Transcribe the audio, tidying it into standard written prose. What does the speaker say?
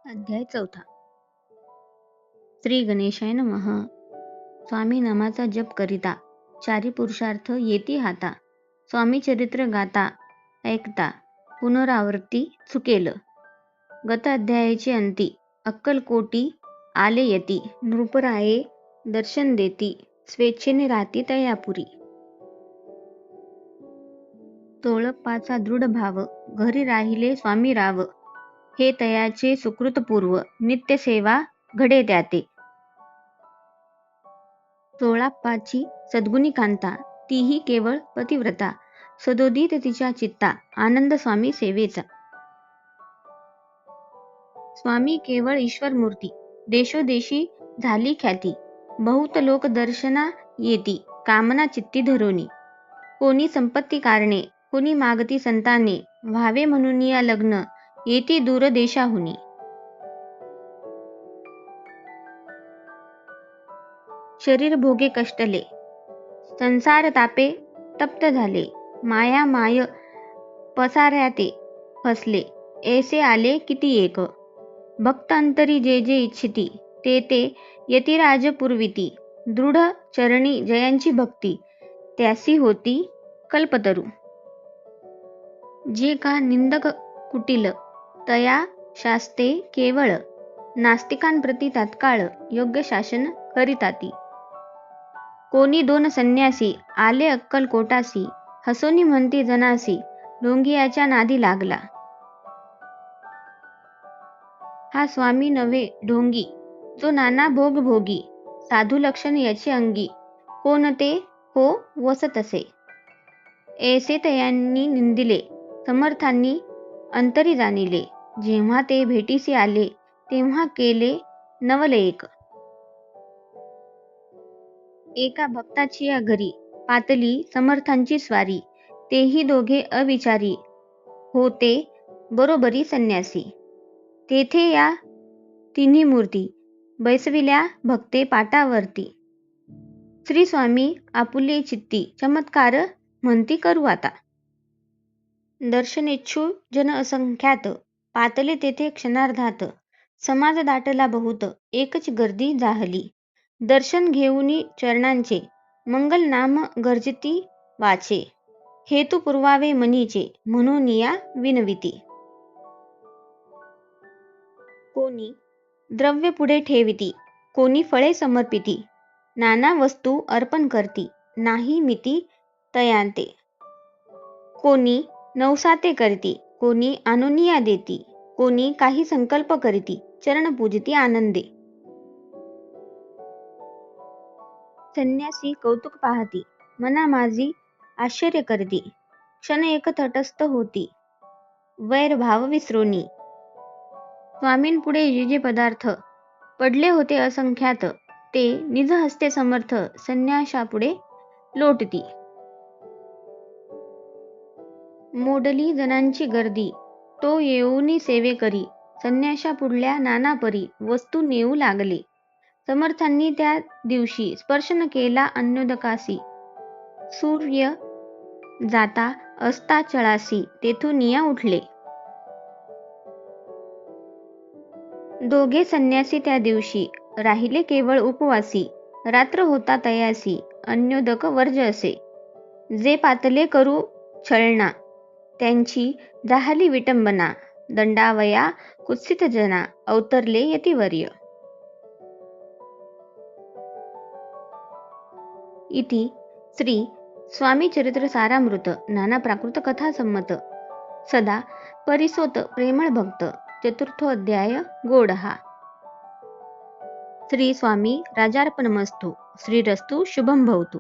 अध्याय 4. श्री गणेशाय नमः. स्वामी नामाचा जप करिता चारी पुरुषार्थ येती हाता. स्वामी चरित्र गाता ऐकता पुनरावृत्ती चुकेल. गत अध्यायाची अंती अक्कलकोटी आले यती. नृपराये दर्शन देती स्वेच्छेने राहती तयापुरी. तोळपाचा दृढ भाव घरी राहिले स्वामी राव. हे तयाचे सुकृतपूर्व नित्य सेवा घडे त्याते. तोळाप्पाची सद्गुणी कांता तीही केवळ पतिव्रता. सदोदित तिच्या चित्ता आनंद स्वामी सेवेचा. स्वामी केवळ ईश्वर मूर्ती देशोदेशी झाली ख्याती. बहुत लोक दर्शना येती कामना चित्ती धरोनी. कोणी संपत्ती कारणे कोणी मागती संताने. व्हावे म्हणून या लग्न येती दूर देशाहुनी. शरीर भोगे कष्टले संसार तापे तप्त झाले. माया माय पसाऱ्याते फसले ऐसे आले किती एक. भक्त अंतरी जे जे इच्छिती ते ते यतिराज पुरविती. दृढ चरणी जयांची भक्ती त्यासी होती कल्पतरू. जे का निंदक कुटिल तया शास्ते केवळ. नास्तिकांप्रती तात्काळ योग्य शासन करिताती. कोणी दोन संन्यासी आले अक्कलकोटासी. हसोनी म्हणती जनासी ढोंगियाच्या नादी लागला. हा स्वामी नव्हे ढोंगी जो नाना भोग भोगी. साधू लक्षण याची अंगी कोण ते हो वसत असे. ऐसे तयांनी निंदिले समर्थांनी अंतरी जाणिले. जेव्हा ते भेटीसी आले तेव्हा केले नवल एक. एका भक्ताची या घरी पातली समर्थांची स्वारी. तेही दोघे अविचारी होते बरोबरी संन्यासी. तेथे या तिन्ही मूर्ती बैसविल्या भक्ते पाटावरती. श्री स्वामी आपुले चित्ती चमत्कार म्हणती करू आता. दर्शनेच्छू जन असंख्यात पातले तेथे क्षणार्धात. समाज दाटला बहुत एकच गर्दी जाहली. दर्शन घेऊनी चरणांचे मंगल नाम गर्जती वाचे. हेतू पुरवावे मनीचे म्हणून या विनविती. कोणी द्रव्य पुढे ठेविती कोणी फळे समर्पिती. नाना वस्तू अर्पण करती नाही मिती तयांते. कोणी नवसाते करती कोणी आनोनिया देती. कोणी काही संकल्प करीती चरण पूजती आनंदे. संन्यासी कौतुक पाहती मना माझी आश्चर्य करती. क्षण एक तटस्थ होती वैर भाव विसरोनी. स्वामींपुढे जे जे पदार्थ पडले होते असंख्यात ते निज हस्ते समर्थ संन्याशापुढे लोटती. मोडली जनांची गर्दी तो येऊनी सेवे करी. संन्याशापुढल्या नाना परी वस्तू नेऊ लागले. समर्थांनी त्या दिवशी स्पर्श न केला अन्नोदकासी. सूर्य जाता अस्ताचळासी तेथून या उठले. दोघे संन्यासी त्या दिवशी राहिले केवळ उपवासी. रात्र होता तयासी अन्नोदक वर्ज असे. जे पातले करू छळणा त्यांची जाहली विटंबना. दंडावया कुत्सित जना अवतरले यतिवर्य. इति श्री स्वामी चरित्र सारामृत नाना प्राकृत कथा संमत सदा परिसोत प्रेमळ भक्त चतुर्थो अध्याय गोडहा. श्री स्वामी राजार्पणमस्तु. श्रीरस्तु शुभं भवतु.